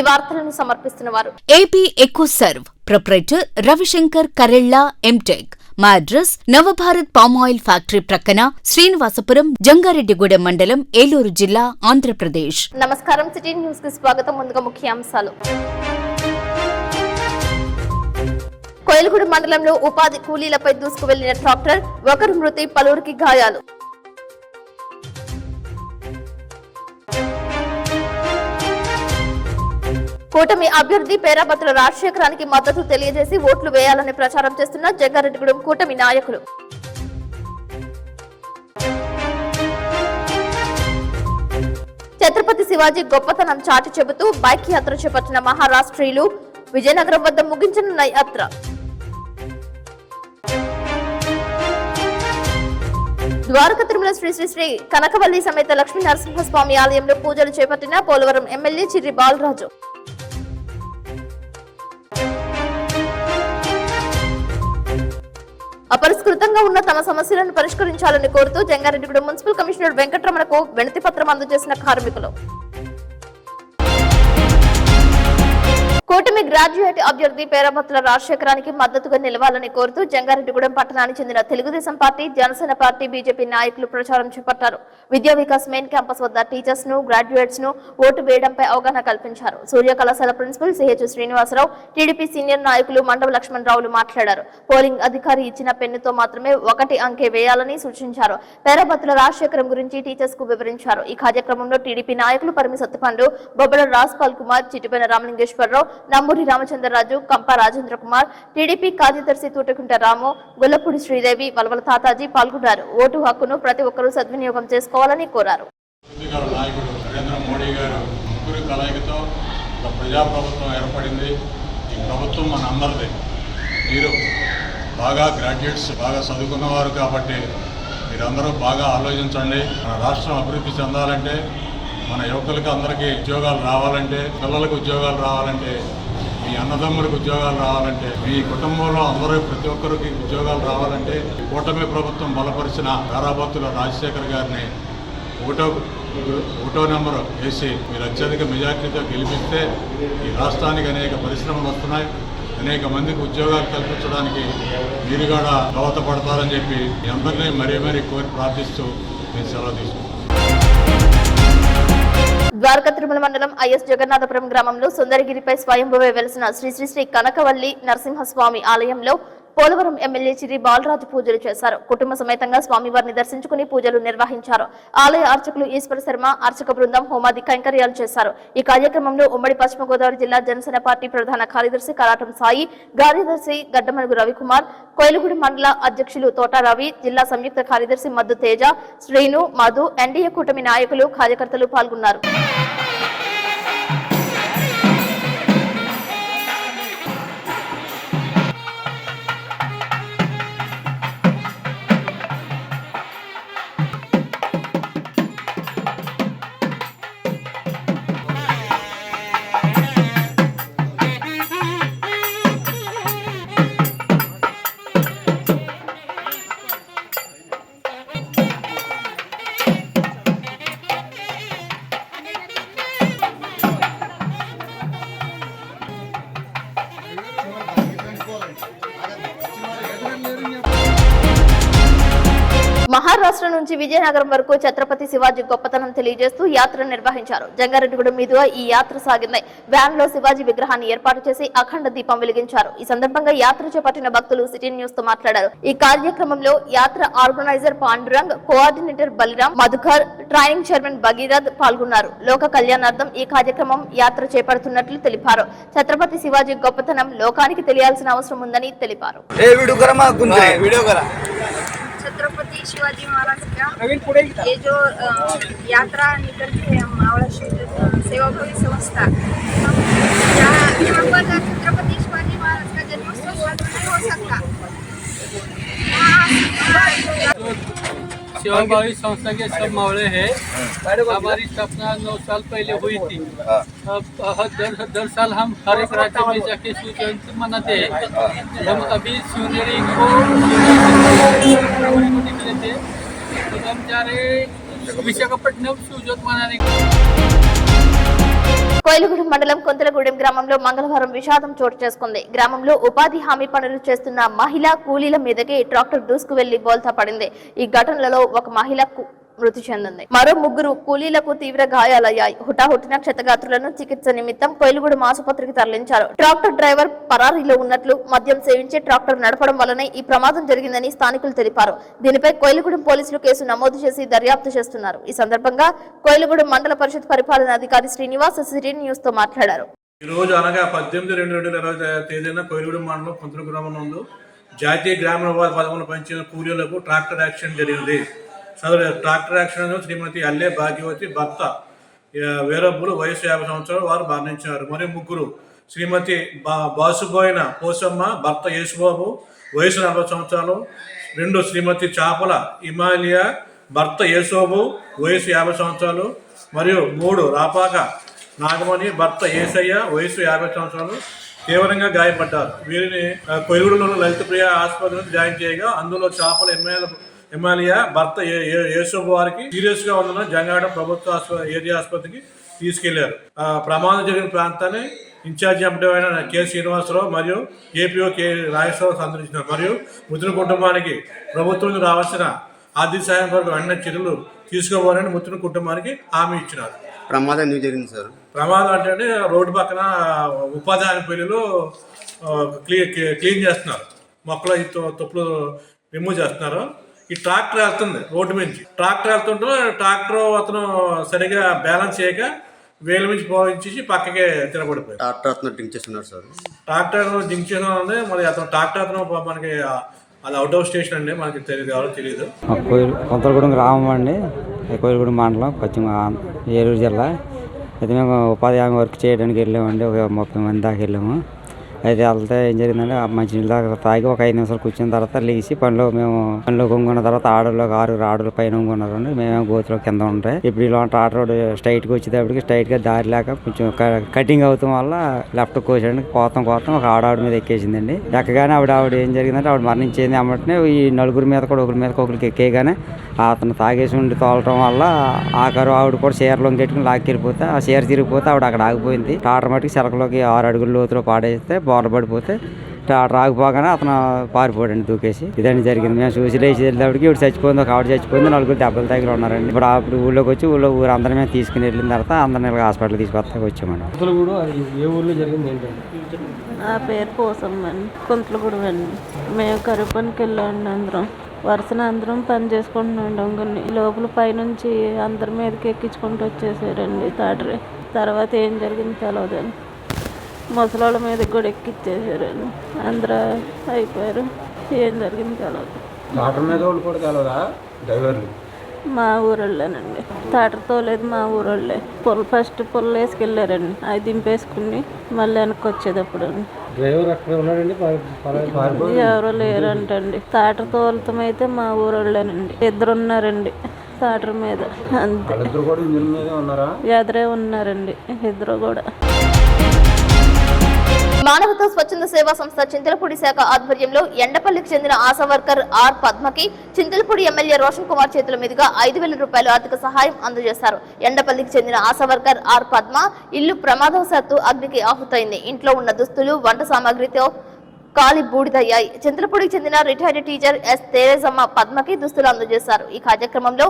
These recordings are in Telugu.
ఈ వార్తలను సమర్పిస్తున్న వారు AP EcoServe proprietor Ravishankar Karella MTech. మా అడ్రస్ నవభారత్ పామాయిల్ ఫ్యాక్టరీ ప్రక్కన శ్రీనివాసపురం, జంగారెడ్డిగూడెం మండలం, ఏలూరు జిల్లా, ఆంధ్రప్రదేశ్. నమస్కారం. సిటీ న్యూస్ కి స్వాగతం. ముందుగా ముఖ్యాంశాలు. కోయిలగూడ మండలంలో ఉపాధి కూలీలపై దూసుకు వెళ్లిన ట్రాక్టర్, ఒకరు మృతి, పలువురికి గాయాలు. కూటమి అభ్యర్థి పేరాబత్తుల రాజశేఖరానికి మద్దతు తెలియజేసి ఓట్లు వేయాలని ప్రచారం చేస్తున్న జంగారెడ్డిగూడెం కూటమి నాయకులు. ఛత్రపతి శివాజీ గొప్పతనం చాటి చెబుతూ బైక్ యాత్ర చేపట్టిన మహారాష్ట్రీయులు. విజయనగరం వద్ద ముగించనున్న యాత్ర. ద్వారక తిరుమల శ్రీ శ్రీ శ్రీ కనకవల్లి సమేత లక్ష్మీ నరసింహస్వామి ఆలయంలో పూజలు చేపట్టిన పోలవరం ఎమ్మెల్యే చిర్రి బాలరాజు. అపరిష్కృతంగా ఉన్న తమ సమస్యలను పరిష్కరించాలని కోరుతూ జంగారెడ్డిగూడెం మున్సిపల్ కమిషనర్ వెంకటరమణకు వినతి పత్రం అందజేసిన కార్మికులు. కూటమి గ్రాడ్యుయేట్ అభ్యర్థి పేరాబత్తుల రాజశేఖరానికి మద్దతుగా నిలవాలని కోరుతూ జంగారెడ్డిగూడెం పట్టణానికి చెందిన Telugu Desam party, Janasena party, BJP నాయకులు ప్రచారం చేపట్టారు. విద్యా వికాస్ మెయిన్ క్యాంపస్ వద్ద టీచర్స్ ను, గ్రాడ్యుయేట్స్ ను ఓటు వేయడంపై అవగాహన కల్పించారు. సూర్య కళాశాల principal CH Srinivasa Rao, TDP senior నాయకులు మండవ లక్ష్మణ్ రావులు మాట్లాడారు. పోలింగ్ అధికారి ఇచ్చిన పెన్నుతో మాత్రమే 1 అంకె వేయాలని సూచించారు. పేరాబత్తుల రాజశేఖరం గురించి టీచర్స్ కు వివరించారు. ఈ కార్యక్రమంలో టీడీపీ నాయకులు పరిమి సత్యపండు, బొబ్బల రాజ్పాల్ కుమార్, చిటిపైన రామలింగేశ్వరరావు, నంబూరి రామచంద్రరాజు, కంప రాజేంద్ర కుమార్, టీడీపీ కార్యదర్శి తూటకుంట రాము, గొల్లపూడి శ్రీదేవి, వలవల తాతాజీ పాల్గొన్నారు. ఓటు హక్కును ప్రతి ఒక్కరూ సద్వినియోగం చేసుకోవాలని కోరారు. ప్రజాప్రభుత్వం ఏర్పడింది. ఈ ప్రభుత్వం మన అందరిది. మీరు బాగా గ్రాడ్యుయేట్స్, బాగా చదువుకున్నవారు కాబట్టి మీరందరూ బాగా ఆలోచించండి. మన రాష్ట్రం అభివృద్ధి చెందాలంటే, మన యువకులకి అందరికీ ఉద్యోగాలు రావాలంటే, పిల్లలకు ఉద్యోగాలు రావాలంటే, మీ అన్నదమ్ములకు ఉద్యోగాలు రావాలంటే, మీ కుటుంబంలో అందరూ ప్రతి ఒక్కరికి ఉద్యోగాలు రావాలంటే కూటమి ప్రభుత్వం బలపరిచిన పేరాబత్తుల రాజశేఖర్ గారిని ఒకటో నెంబరు వేసి మీరు అత్యధిక మెజార్టీతో గెలిపిస్తే ఈ రాష్ట్రానికి అనేక పరిశ్రమలు వస్తున్నాయి. అనేక మందికి ఉద్యోగాలు కల్పించడానికి మీరు కూడా దోహదపడతారని చెప్పి మీ అందరినీ మరీ కోరి ప్రార్థిస్తూ నేను సెలవు తీసుకుంటాను. ద్వారక తిరుమల మండలం ఐఎస్ జగన్నాథపురం గ్రామంలో సుందరగిరిపై స్వయంభువే వెలిసిన శ్రీ శ్రీ శ్రీ కనకవల్లి నరసింహస్వామి ఆలయంలో పోలవరం ఎమ్మెల్యే చిర్రి బాలరాజు పూజలు చేశారు. కుటుంబ సమేతంగా స్వామివారిని దర్శించుకుని పూజలు నిర్వహించారు. ఆలయ అర్చకులు ఈశ్వర శర్మ, అర్చక బృందం హోమాది కైంకర్యాలు చేశారు. ఈ కార్యక్రమంలో ఉమ్మడి పశ్చిమ గోదావరి జిల్లా జనసేన పార్టీ ప్రధాన కార్యదర్శి కరాటం సాయి, కార్యదర్శి గడ్డమలుగు రవికుమార్, కోయిలగూడ మండల అధ్యక్షులు తోట రవి, జిల్లా సంయుక్త కార్యదర్శి మద్దు తేజ, శ్రీను, మధు, ఎన్డీఏ కూటమి నాయకులు, కార్యకర్తలు పాల్గొన్నారు. మహారాష్ట్ర నుంచి విజయనగరం వరకు ఛత్రపతి శివాజీ గొప్పతనం తెలియజేస్తూ యాత్ర నిర్వహించారు. జంగారెడ్డిగూడెం మీదుగా ఈ యాత్ర సాగింది. వ్యాన్ లో శివాజీ విగ్రహాన్ని ఏర్పాటు చేసి అఖండ దీపం వెలిగించారు. ఈ సందర్భంగా యాత్ర చేపట్టిన భక్తులు సిటీ న్యూస్ తో మాట్లాడారు. ఈ కార్యక్రమంలో యాత్ర organizer Pandurang, coordinator Baliram, Madhukar, training chairman Bhagirath పాల్గొన్నారు. లోక కళ్యాణార్థం ఈ కార్యక్రమం యాత్ర చేపడుతున్నట్లు తెలిపారు. ఛత్రపతి శివాజీ గొప్పతనం లోకానికి తెలియాల్సిన అవసరం ఉందని తెలిపారు. छत्रपति शिवाजी महाराज का ये जो यात्रा निकलती है मावड़ा सेवाभावी संस्था, यहाँ पर छत्रपति शिवाजी महाराज का जन्मोत्सव नहीं हो सकता। सेवाभावी संस्था के सब मावड़े हैं। हमारी स्थापना 9 साल पहले हुई थी। दर साल हम हर एक राज्य में जाके शिव जयंती मनाते हैं। हम अभी शिवनेरी को निकले थे, तो हम जा रहे विशाखापट्टनम शिव ज्योत मनाने के। కోయిలగూడెం మండలం కొంతలగూడెం గ్రామంలో మంగళవారం విషాదం చోటు చేసుకుంది. గ్రామంలో ఉపాధి హామీ పనులు చేస్తున్న మహిళ కూలీల మీదకి ట్రాక్టర్ దూసుకు వెళ్లి బోల్తా పడింది. ఈ ఘటనలో ఒక మహిళ మృతి చెందింది. మరో 3 కూలీలకు తీవ్ర గాయాలయ్యాయి. హుటాహుటిన క్షతగాత్రులను చికిత్స నిమిత్తం కోయిలగూడెం ఆసుపత్రికి తరలించారు. ట్రాక్టర్ డ్రైవర్ పరారీలో ఉన్నట్లు, మద్యం సేవించి ట్రాక్టర్ నడపడం వల్లనే ఈ ప్రమాదం జరిగిందని స్థానికులు తెలిపారు. దీనిపై కోయిలగూడెం పోలీసులు కేసు నమోదు చేసి దర్యాప్తు చేస్తున్నారు. ఈ సందర్భంగా కోయిలగూడెం మండల పరిషత్ పరిపాలనాధికారి శ్రీనివాస్ సిటీ న్యూస్ తో మాట్లాడారు. ఈ రోజు అనగా 18/2/2020 తేదీన కోయిలగూడెం మండలం కొంతల గ్రామం నందు జాతీయ గ్రామీణ ఉపాధి పథకంలో పనిచేసిన కూలీలకు ట్రాక్టర్ యాక్సిడెంట్ జరిగింది. సదరు ట్రాక్టర్ యాక్సిడెంట్ శ్రీమతి అల్లె భాగ్యవతి భర్త వీరబ్బులు వయసు 50 సంవత్సరాలు వారు మరణించారు. మరియు 3 శ్రీమతి బాసుబోయిన పోసమ్మ భర్త యేసుబాబు వయసు 40 సంవత్సరాలు. 2 శ్రీమతి చాపల హిమాలయ భర్త యేసోబు వయసు 50 సంవత్సరాలు. మరియు 3 రాపాక నాగమణి భర్త ఏసయ్య వయసు 50 సంవత్సరాలు తీవ్రంగా గాయపడ్డారు. వీరిని కోయిలగూడెంలోని లలిత ప్రియ ఆసుపత్రిలో జాయిన్ చేయగా అందులో చాపల హిమాలయ భర్త యేసోబు వారికి సీరియస్ గా ఉన్న జంగాడం ప్రభుత్వ ఏరియా ఆసుపత్రికి తీసుకెళ్లారు. ప్రమాదం జరిగిన ప్రాంతాన్ని ఇన్ఛార్జి ఎంపీ అయిన కె శ్రీనివాసరావు మరియు ఏపీఓ కె రాజేశ్వరరావు సందర్శించారు. మరియు మృతుని కుటుంబానికి ప్రభుత్వం రావాల్సిన ఆర్థిక సాయం కొరకు వెంటనే చర్యలు తీసుకోవాలని మృతుని కుటుంబానికి హామీ ఇచ్చినారు. ప్రమాదం ఎందుకు జరిగింది సార్? ప్రమాదం అంటే రోడ్డు పక్కన ఉపాధి హామీ పనులు క్లీన్ చేస్తున్నారు, మొక్కలు తొప్పులు రిమూవ్ చేస్తున్నారు. ఈ ట్రాక్టర్ వెళ్తుంది రోడ్డు నుంచి, ట్రాక్టర్ వెళ్తుంటే ట్రాక్టర్ అతను సరిగా బ్యాలెన్స్ చేయక వేల నుంచి పోయించి పక్కకే తినబడిపోయింది. ట్రాక్టర్ అతను డ్రింక్ చేస్తున్నారు సార్. ట్రాక్టర్ డ్రింక్ చేయడం మరి అతను ట్రాక్టర్ అతను మనకి అది అవుట్ ఆఫ్ స్టేషన్ అండి, మనకి తెలియదు, ఎవరో తెలియదు. కొంతలగూడెం గ్రామం అండి, కోయిలగూడెం మండలం, పశ్చిమ ఏలూరు జిల్లా. అయితే మేము ఉపాధి హామీ వర్క్ చేయడానికి వెళ్ళామండి. ఒక 30 మంది దాకా వెళ్ళాము. అయితే వెళ్తే ఏం జరిగిందంటే మంచినీళ్ళు దాకా తాగి ఒక 5 నిమిషాలు కూర్చున్న తర్వాత లేచి పనిలో కొంగున్న తర్వాత ఆడోళ్ళు 6 ఆడోళ్ళు పైన కొంగున్నారండి. మేమేమో గోతులో కింద ఉంటాయి. ఇప్పుడు ఇలా టాటర్ రోడ్ స్ట్రైట్గా వచ్చేటప్పటికి స్ట్రైట్గా దారి లేక కొంచెం కటింగ్ అవుతాం వల్ల లెఫ్ట్ కోసండి కోతం ఒక ఆవిడ మీద ఎక్కేసిందండి. ఎక్కగానే ఆవిడ ఏం జరిగిందంటే ఆవిడ మరణించింది. అమ్మటనే ఈ 4 మీద కూడా ఒకరికి ఎక్కేగానే అతను తాగేసి ఉండి తోలటం వల్ల ఆఖరు ఆవిడ కూడా చీరలో గట్టుకుని లాక్కెళ్ళిపోతే ఆ చీర తిరిగిపోతే ఆవిడ అక్కడ ఆగిపోయింది. టాటర్ మట్టుకు చెరకలోకి 6 అడుగుల లోతులో పాడేస్తే బోర్ల పడిపోతే టాటర్ ఆగిపోగానే అతను పారిపోయాడండి దూకేసి. ఇదండి జరిగింది. మేము చూసి లేచి వెళ్ళేటప్పటికి ఇప్పుడు చచ్చిపోయింది, ఒక ఆవిడ చచ్చిపోయింది, 4 దెబ్బలు తగిలి ఉన్నారండి. ఇప్పుడు ఊళ్ళోకి వచ్చి ఊరు అందరం మేము తీసుకుని వెళ్ళిన తర్వాత అందరినీ హాస్పిటల్ తీసుకొస్తాకి వచ్చామండి. ఏ ఊళ్ళో జరిగింది ఏంటండి? నా పేరు పోసమ్మండి, కొంతలగూడెం అండి. మేము కరువు పనికి వెళ్ళండి. అందరం పని చేసుకుంటున్నాం. కొన్ని లోపల పైనుంచి అందరి మీదకి ఎక్కించుకుంటూ వచ్చేసారండి తాటరే. తర్వాత ఏం జరిగింది తెలియదండి. ముసలాళ్ళ మీదకి కూడా ఎక్కిచ్చేసారండి. అందరూ అయిపోయారు. ఏం జరిగింది తెలియదు. టాటర్ మీద వాళ్ళు కూడా తెలియదా? డ్రైవర్లు మా ఊరోళ్ళేనండి. తాటర్ తోలేదు మా ఊరోళ్ళే. ఫస్ట్ పుల్ల వేసుకెళ్ళారండి. అవి దింపేసుకుని మళ్ళీ వెనక్కి వచ్చేటప్పుడు డ్రైవర్ అక్కడ ఉన్నాడండి, ఎవరో లేరంటండి. తాటర్ తోలతం అయితే మా ఊరోళ్ళేనండి. 2 ఉన్నారండి తాటర్ మీద. అంతే, ఎదురే ఉన్నారండి 2 కూడా. మానవతా స్వచ్ఛంద సేవా సంస్థ చింతలపూడి శాఖ ఆధ్వర్యంలో ఎండపల్లికి చెందిన ఆశా వర్కర్ ఆర్ పద్మకి చింతలపూడి ఎమ్మెల్యే రోషన్ కుమార్ చేతుల మీదుగా 5,000 రూపాయలు ఆర్థిక సహాయం అందజేశారు. ఎండపల్లికి చెందిన ఆశా వర్కర్ ఆర్ పద్మ ఇల్లు ప్రమాదవశాత్తు అగ్నికి ఆహుతైంది. ఇంట్లో ఉన్న దుస్తులు, వంట సామాగ్రితో కాలి బూడిదయ్యాయి. చింతలపూడికి చెందిన రిటైర్డ్ టీచర్ ఎస్ తేరేజమ్మ పద్మకి దుస్తులు అందజేశారు. ఈ కార్యక్రమంలో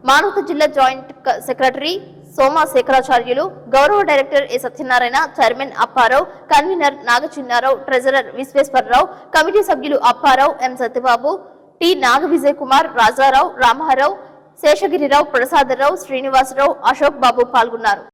మానవత జిల్లా జాయింట్ సెక్రటరీ సోమా శేఖరాచార్యులు, గౌరవ director A Satyanarayana, chairman Apparao, convener Nagachinnarao, treasurer Visweswararao, committee సభ్యులు అప్పారావు, ఎం సత్యబాబు, టి నాగ విజయ్ కుమార్, రాజారావు, రామారావు, శేషగిరిరావు, ప్రసాదరావు, శ్రీనివాసరావు, అశోక్ బాబు పాల్గొన్నారు.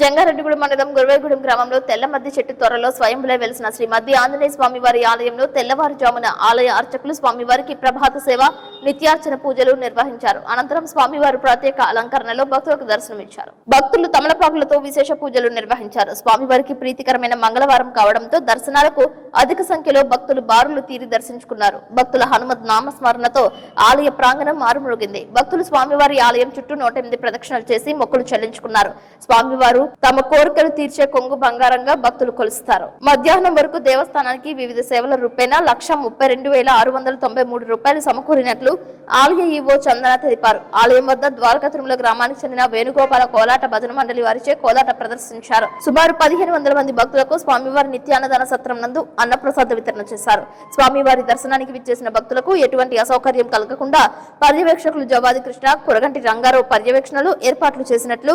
జంగారెడ్డిగూడెం మండలం గురవేగూడెం గ్రామంలో తెల్లమద్ది చెట్టు త్వరలో స్వయంభులై వెలిసిన శ్రీ మద్ది ఆంజనేయ స్వామి వారి ఆలయంలో తెల్లవారుజామున ఆలయ అర్చకులు స్వామివారికి ప్రభాత సేవ, నిత్యార్చన పూజలు నిర్వహించారు. అనంతరం స్వామివారు ప్రత్యేక అలంకరణలో భక్తులకు దర్శనమిచ్చారు. భక్తులు తమలపాకులతో విశేష పూజలు నిర్వహించారు. స్వామివారికి ప్రీతికరమైన మంగళవారం కావడంతో దర్శనాలకు అధిక సంఖ్యలో భక్తులు బారులు తీరి దర్శించుకున్నారు. భక్తుల హనుమత్ నామస్మరణతో ఆలయ ప్రాంగణం మారుమ్రోగింది. భక్తులు స్వామివారి ఆలయం చుట్టూ 108 ప్రదక్షిణలు చేసి మొక్కులు చెల్లించుకున్నారు. స్వామివారు తమ కోరికలు తీర్చే కొంగు బంగారంగా భక్తులు కొలుస్తారు. మధ్యాహ్నం వరకు దేవస్థానానికి వివిధ సేవల రూపేణా 1,32,693 రూపాయలు సమకూరినట్లు ఆలయ ఈవో చందన తెలిపారు. ఆలయం వద్ద ద్వారకా తిరుమల గ్రామానికి చెందిన వేణుగోపాల కోలాట భజన మండలి వారిచే కోలాట ప్రదర్శించారు. సుమారు 1,500 మంది భక్తులకు స్వామివారి నిత్యాన్నదాన సత్రం నందు అన్నప్రసాద వితరణ చేశారు. స్వామివారి దర్శనానికి విచ్చేసిన భక్తులకు ఎటువంటి అసౌకర్యం కలగకుండా పర్యవేక్షకులు జవాది కృష్ణ, కురగంటి రంగారావు పర్యవేక్షణలు ఏర్పాట్లు చేసినట్లు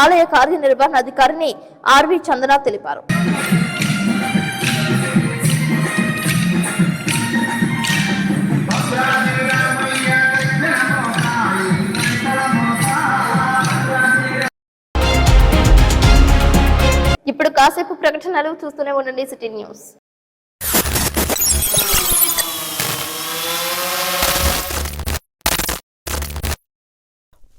ఆలయ కార్యనిర్వహణాధికారిని ఆర్వి చందన తెలిపారు. ఇప్పుడు కాసేపు ప్రకటనలు చూస్తూనే ఉండండి సిటీ న్యూస్.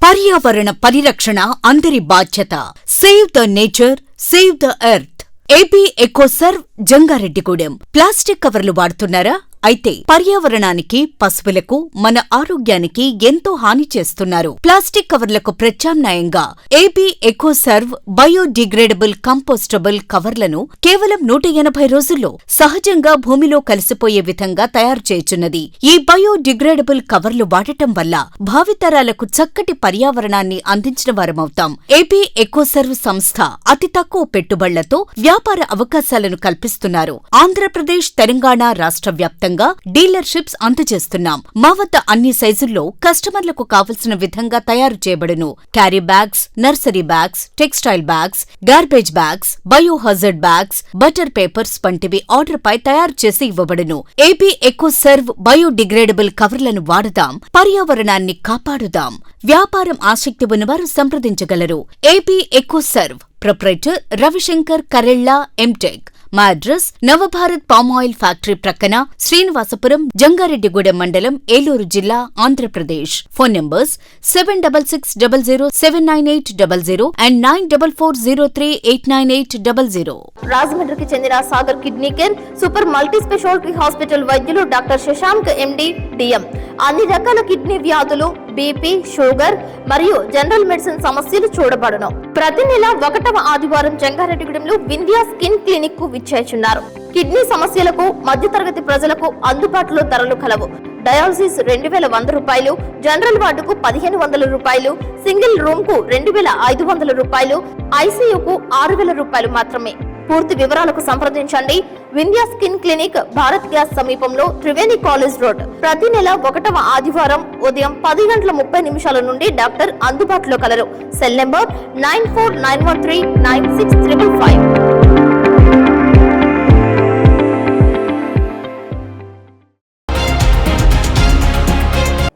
పర్యావరణ పరిరక్షణ అందరి బాధ్యత. Save the nature, save the earth. AP EcoServe Jangareddigudem. Plastic కవర్లు వాడుతున్నారా? అయితే పర్యావరణానికి, పశువులకు, మన ఆరోగ్యానికి ఎంతో హాని చేస్తున్నారు. ప్లాస్టిక్ కవర్లకు ప్రత్యామ్నాయంగా ఏపీ ఎకోసర్వ్ బయోడిగ్రేడబుల్ కంపోస్టబుల్ కవర్లను కేవలం 180 రోజుల్లో సహజంగా భూమిలో కలిసిపోయే విధంగా తయారు చేయుచున్నది. ఈ బయోడిగ్రేడబుల్ కవర్లు వాడటం వల్ల భావితరాలకు చక్కటి పర్యావరణాన్ని అందించిన వారమవుతాం. ఏపీ ఎకోసర్వ్ సంస్థ అతి తక్కువ పెట్టుబడులతో వ్యాపార అవకాశాలను కల్పిస్తున్నారు. ఆంధ్రప్రదేశ్, తెలంగాణ రాష్ట్ర వ్యాప్తంగా డీలర్షిప్స్ అందజేస్తున్నాం. మా వద్ద అన్ని సైజుల్లో కస్టమర్లకు కావలసిన విధంగా తయారు చేయబడును. Carry bags, nursery bags, textile bags, garbage bags, biohazard bags, butter papers వంటివి ఆర్డర్ పై తయారు చేసి ఇవ్వబడును. ఏపీ ఎకోసర్వ్ బయోడిగ్రేడబుల్ కవర్లను వాడదాం, పర్యావరణాన్ని కాపాడుదాం. వ్యాపారం ఆసక్తి ఉన్నవారు సంప్రదించగలరు. AP EcoServe proprietor Ravishankar Karella MTech. మా అడ్రస్ నవభారత్ పామాయిల్ ఫ్యాక్టరీ ప్రక్కన, శ్రీనివాసపురం, జంగారెడ్డిగూడెం మండలం, ఏలూరు జిల్లా, ఆంధ్రప్రదేశ్. Phone numbers 7660079800 and 9440389800. రాజమండ్రికి చెందిన Sagar kidney care super multi speciality hospital వైద్యులు డాక్టర్ శశాంక్ ఎండి డిఎం అన్ని రకాల కిడ్నీ వ్యాధులు, బీపీ, షుగర్ మరియు జనరల్ మెడిసిన్ సమస్యలు చూడబడును. ప్రతి నెల 1వ ఆదివారం జంగారెడ్డిగూడెంలో వింధ్యా స్కిన్ క్లినిక్ కు విచ్చేస్తున్నారు. కిడ్నీ సమస్యలకు మధ్యతరగతి ప్రజలకు అందుబాటులో ధరలు కలవు. డయాలసిస్ 2,100 రూపాయలు, జనరల్ వార్డుకు 1,500 రూపాయలు, సింగిల్ రూమ్ కు 2,500 రూపాయలు, ఐసీయూకు 6,000 రూపాయలు మాత్రమే. పూర్తి వివరాలకు సంప్రదించండి. Vindhya skin clinic, Bharat gas సమీపంలో, త్రివేణి కాలేజ్ రోడ్. ప్రతి నెల 1వ ఆదివారం ఉదయం 10:30 నుండి డాక్టర్ అందుబాటులో కలరు. Cell number 9491396555.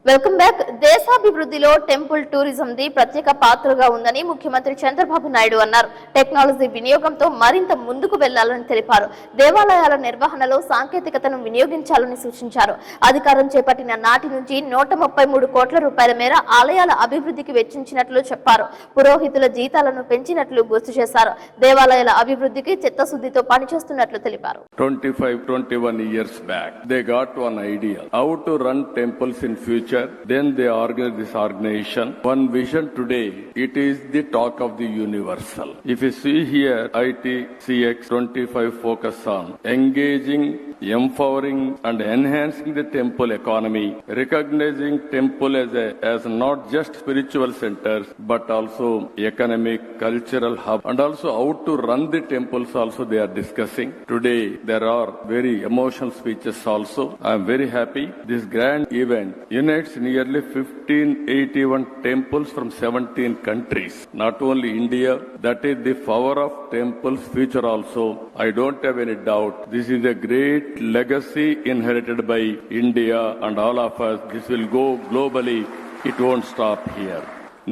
Welcome back. దేశాభివృద్ధిలో టెంపుల్ టూరిజం ది ప్రత్యేక పాత్రగా ఉందని ముఖ్యమంత్రి చంద్రబాబు నాయుడు అన్నారు. టెక్నాలజీ వినియోగంతో మరింత ముందుకు వెళ్లాలని తెలిపారు. దేవాలయాల నిర్వహణలో సాంకేతికతను వినియోగించాలని సూచించారు. అధికారం చేపట్టిన నాటి నుంచి 133 కోట్ల రూపాయల మేర ఆలయాల అభివృద్ధికి వెచ్చించినట్లు చెప్పారు. పురోహితుల జీతాలను పెంచినట్లు గుర్తు చేశారు. దేవాలయాల అభివృద్ధికి చిత్తశుద్ధితో పనిచేస్తున్నట్లు తెలిపారు. 21 years back, they got one idea how to run temples in future. Then they organized this organization. One vision today, it is the talk of the universal. If you see here, IT CX 25 focus on engaging, empowering and enhancing the temple economy, recognizing temple as not just spiritual centers but also economic, cultural hub, and also how to run the temples also they are discussing. Today there are very emotional speeches also. I am very happy. This grand event unites nearly 1581 temples from 17 countries. Not only India, that is the power of temples future also. I don't have any doubt. This is a great legacy inherited by India and all of us. This will go globally. It won't stop here.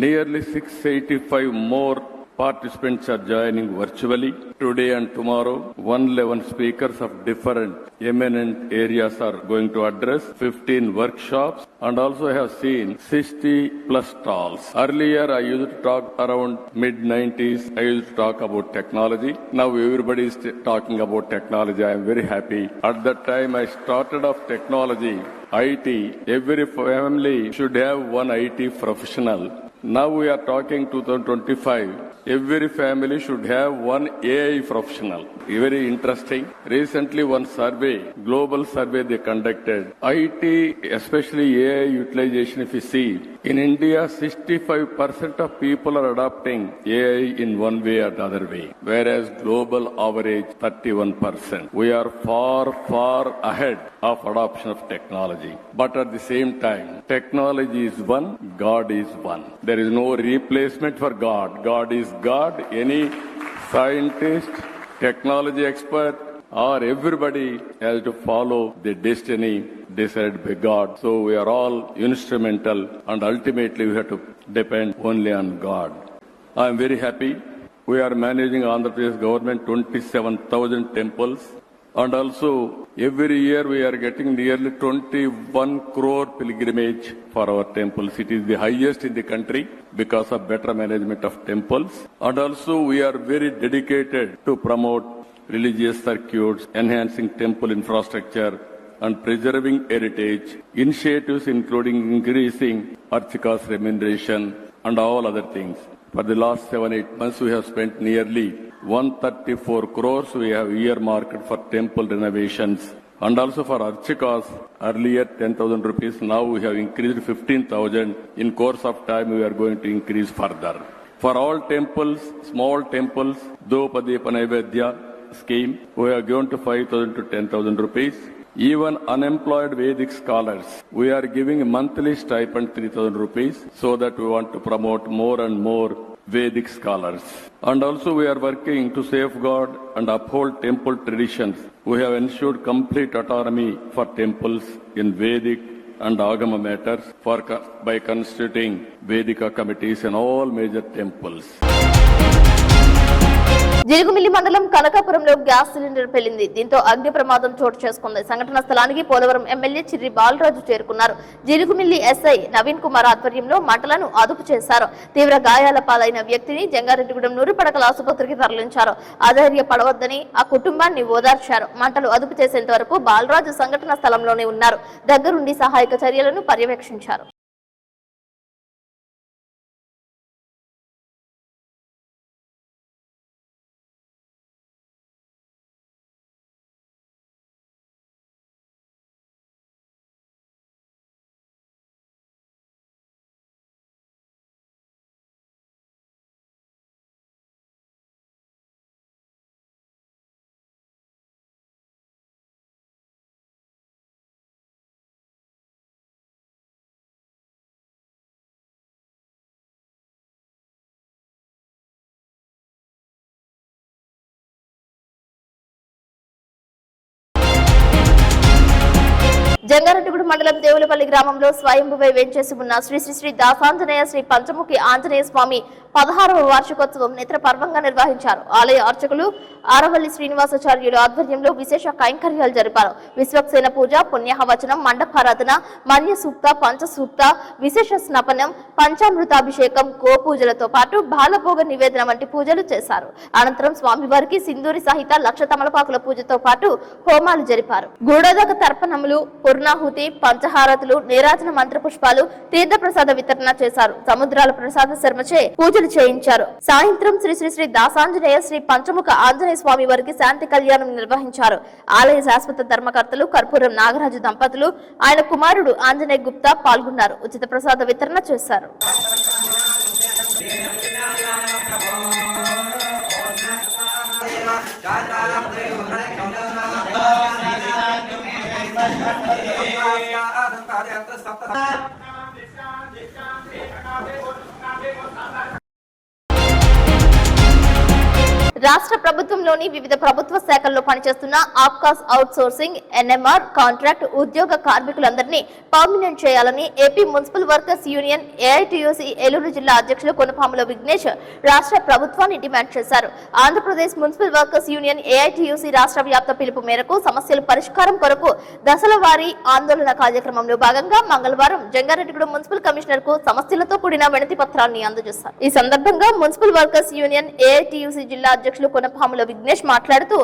Nearly 685 more participants are joining virtually. Today and tomorrow, 111 speakers of different eminent areas are going to address 15 workshops, and also I have seen 60 plus stalls. Earlier I used to talk around mid-90s, I used to talk about technology. Now everybody is talking about technology. I am very happy. At that time I started off technology, IT. Every family should have one IT professional. Now we are talking 2025. Every family should have one AI professional. Very interesting. Recently, one survey, global survey they conducted. IT, especially AI utilization, if you see, in India, 65% of people are adopting AI in one way or the other way, whereas global average 31%. We are far, far ahead of adoption of technology. But at the same time, technology is one, God is one. There is no replacement for God. God is God. Any scientist, technology expert, or everybody has to follow the destiny decided by God. So we are all instrumental, and ultimately we have to depend only on God. I am very happy. We are managing Andhra Pradesh government 27,000 temples. And also, every year we are getting nearly 21 crore pilgrimage for our temples. It is the highest in the country because of better management of temples. And also, we are very dedicated to promote religious circuits, enhancing temple infrastructure, and preserving heritage. Initiatives including increasing Archika's remuneration and all other things. For the last 7-8 months, we have spent nearly 134 crores we have earmarked for temple renovations. And also for Archikas, earlier 10,000 rupees, now we have increased 15,000. In course of time, we are going to increase further. For all temples, small temples, Dopadepa Naivedya scheme, we have given to 5,000 to 10,000 rupees. Even unemployed Vedic scholars, we are giving a monthly stipend 3,000 rupees so that we want to promote more and more Vedic scholars. And also we are working to safeguard and uphold temple traditions. We have ensured complete autonomy for temples in Vedic and Agama matters by constituting Vedika committees in all major temples. Jilugumilli మండలం కనకాపురంలో గ్యాస్ సిలిండర్ పేలింది. దీంతో అగ్ని ప్రమాదం చోటు చేసుకుంది. సంఘటన స్థలానికి పోలవరం ఎమ్మెల్యే చిర్రి బాలరాజు చేరుకున్నారు. జిలుగుమిల్లి ఎస్ఐ నవీన్ కుమార్ ఆధ్వర్యంలో మంటలను అదుపు చేశారు. తీవ్ర గాయాల పాలైన వ్యక్తిని జంగారెడ్డిగూడెం నూరిపడకల ఆసుపత్రికి తరలించారు. అధైర్యపడవద్దని ఆ కుటుంబాన్ని ఓదార్చారు. మంటలు అదుపు చేసేంత వరకు బాలరాజు సంఘటన స్థలంలోనే ఉన్నారు. దగ్గరుండి సహాయక చర్యలను పర్యవేక్షించారు. జంగారెడ్డిగూడెం మండలం దేవులపల్లి గ్రామంలో స్వయంభువై వెంచేసి ఉన్న శ్రీ శ్రీ శ్రీ దాసాంజనేయ శ్రీ పంచముఖి ఆంజనేయ స్వామి 16వ వార్షికోత్సవం నేత్ర పర్వంగా నిర్వహించారు. ఆలయ అర్చకులు ఆరవల్లి శ్రీనివాసాచార్యులు ఆధ్వర్యంలో విశేష కైంకర్యాలు జరిపారు. విశ్వక్సేన పూజ, పుణ్యహవచనం, మండపారాధన, మన్య సూక్త, పంచసూక్త, విశేష స్నపనం, పంచామృతాభిషేకం, గోపూజలతో పాటు బాలభోగ నివేదన వంటి పూజలు చేశారు. అనంతరం స్వామివారికి సింధూరి సహిత లక్ష తమలపాకుల పూజతో పాటు హోమాలు జరిపారు. గూఢోదక తర్పణములు, పూర్ణాహుతి, పంచహారతులు, నీరాజన మంత్ర పుష్పాలు, తీర్థ ప్రసాద వితరణ చేశారు. సముద్రాల ప్రసాద శర్మచే పూజలు చేయించారు. సాయంత్రం శ్రీ శ్రీ శ్రీ దాసాంజనేయ శ్రీ పంచముఖ ఆంజనేయ స్వామి వారికి శాంతి కళ్యాణం నిర్వహించారు. ఆలయ శాశ్వత ధర్మకర్తలు కర్పూరం నాగరాజు దంపతులు, ఆయన కుమారుడు ఆంజనేయ గుప్తా పాల్గొన్నారు. ఉచిత ప్రసాద వితరణ చేశారు. రాష్ట్ర ప్రభుత్వంలోని వివిధ ప్రభుత్వ శాఖల్లో పనిచేస్తున్న APCOS out sourcing, NMR, contract ఉద్యోగ కార్మికులందరినీ పర్మినెంట్ చేయాలని AP municipal workers union AITUC Eluru జిల్లా అధ్యక్షులు కొనపాముల విఘ్నేష్ రాష్ట్ర ప్రభుత్వాన్ని డిమాండ్ చేశారు. Andhra Pradesh municipal workers union AITUC రాష్ట్ర వ్యాప్త పిలుపు మేరకు సమస్యల పరిష్కారం కొరకు దశల వారీ ఆందోళన కార్యక్రమంలో భాగంగా మంగళవారం జంగారెడ్డిగూడెం మున్సిపల్ కమిషనర్ కు సమస్యలతో కూడిన వినతి పత్రాన్ని అందజేశారు. ఈ సందర్భంగా మున్సిపల్ వర్కర్స్ యూనియన్ ఏఐటీయూసీ జిల్లా అధ్యక్షులు కొనపాముల విఘ్నేష్ మాట్లాడుతూ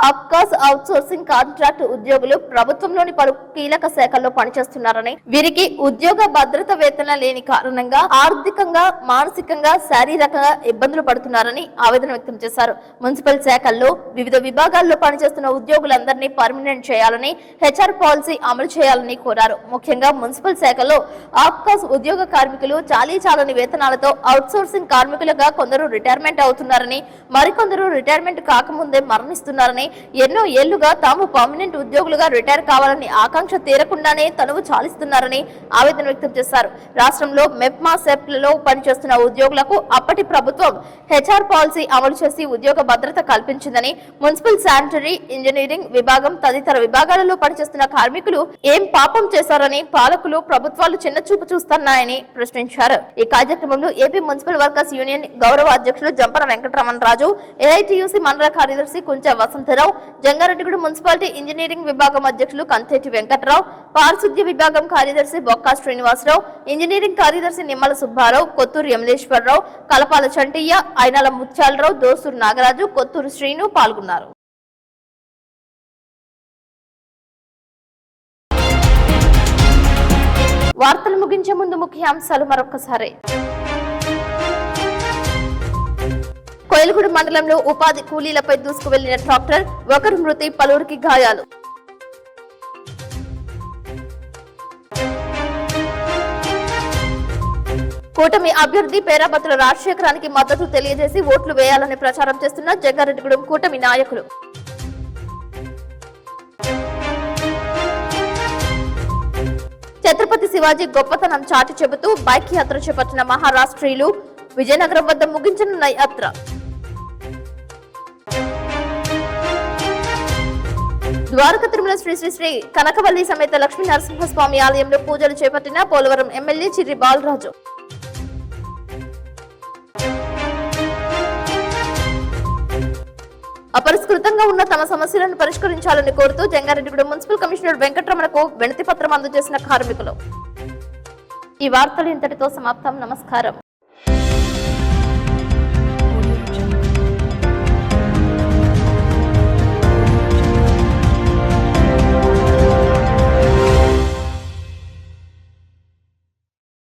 అబ్కాస్ అవుట్ సోర్సింగ్ కాంట్రాక్ట్ ఉద్యోగులు ప్రభుత్వంలోని పలు కీలక శాఖల్లో పనిచేస్తున్నారని, వీరికి ఉద్యోగ భద్రత వేతన లేని కారణంగా ఆర్థికంగా, మానసికంగా, శారీరకంగా ఇబ్బందులు పడుతున్నారని ఆవేదన వ్యక్తం చేశారు. మున్సిపల్ శాఖల్లో వివిధ విభాగాల్లో పనిచేస్తున్న ఉద్యోగులందరినీ పర్మనెంట్ చేయాలని, హెచ్ఆర్ పాలసీ అమలు చేయాలని కోరారు. ముఖ్యంగా మున్సిపల్ శాఖలో ఆబ్కాస్ ఉద్యోగ కార్మికులు చాలీచాలని వేతనాలతో అవుట్ సోర్సింగ్ కార్మికులుగా కొందరు రిటైర్మెంట్ అవుతున్నారని, మరికొందరు రిటైర్మెంట్ కాకముందే మరణిస్తున్నారని, ఎన్నో ఏళ్లుగా తాము పర్మనెంట్ ఉద్యోగులుగా రిటైర్ కావాలని ఆకాంక్ష తీరకుండానే తనువు చాలిస్తున్నారని ఆవేదన వ్యక్తం చేశారు. రాష్ట్రంలో మెప్మా సెప్లలో పనిచేస్తున్న ఉద్యోగులకు అప్పటి ప్రభుత్వం హెచ్ఆర్ పాలసీ అమలు చేసి ఉద్యోగ భద్రత కల్పించిందని, మున్సిపల్ శానిటరీ ఇంజనీరింగ్ విభాగం తదితర విభాగాలలో పనిచేస్తున్న కార్మికులు ఏం పాపం చేశారని పాలకులు, ప్రభుత్వాలు చిన్నచూపు చూస్తున్నాయని ప్రశ్నించారు. ఈ కార్యక్రమంలో ఏపీ మున్సిపల్ వర్కర్స్ యూనియన్ గౌరవ అధ్యక్షులు జంపన వెంకటరమణ రాజు, ఏఐటియుసి మండల కార్యదర్శి కుంచె వసంతరావు, జంగారెడ్డిగూడెం మున్సిపాలిటీ ఇంజనీరింగ్ విభాగం అధ్యక్షులు కంతేటి వెంకట్రావు, పారిశుద్ధ్య విభాగం కార్యదర్శి బొక్కా శ్రీనివాసరావు, ఇంజనీరింగ్ కార్యదర్శి నిమ్మల సుబ్బారావు, కొత్తూరు యమలేశ్వరరావు, కలపాల చంటయ్య, ఐనాల ముత్యాలరావు, దోసూరు నాగరాజు, కొత్తూరు శ్రీను పాల్గొన్నారు. వార్తలు ముగించే ముందు ముఖ్యాంశాలు మరొకసారి. కోయిలగూడ మండలంలో ఉపాధి కూలీలపై దూసుకు వెళ్లిన ట్రాక్టర్, ఒకరు మృతి, పలువురికి గాయాలు. కూటమి అభ్యర్థి పేరాబత్తుల రాజశేఖరానికి మద్దతు తెలియజేసి ఓట్లు వేయాలని ప్రచారం చేస్తున్న జంగారెడ్డిగూడెం కూటమి నాయకులు. ఛత్రపతి శివాజీ గొప్పతనం చాటి చెబుతూ బైక్ యాత్ర చేపట్టిన మహారాష్ట్రీయులు, విజయనగరం వద్ద ముగించనున్న యాత్ర. ద్వారక తిరుమల శ్రీ శ్రీ శ్రీ కనకవల్లి సమేత లక్ష్మీ నరసింహస్వామి ఆలయంలో పూజలు చేపట్టిన పోలవరం ఎమ్మెల్యే చిర్రి బాలరాజు. అపరిష్కృతంగా ఉన్న తమ సమస్యలను పరిష్కరించాలని కోరుతూ జంగారెడ్డిగూడెం మున్సిపల్ కమిషనర్ వెంకటరమణకు వినతి పత్రం అందజేసిన కార్మికులు. ఈ వార్తలు ఇంతటితో సమాప్తం. నమస్కారం.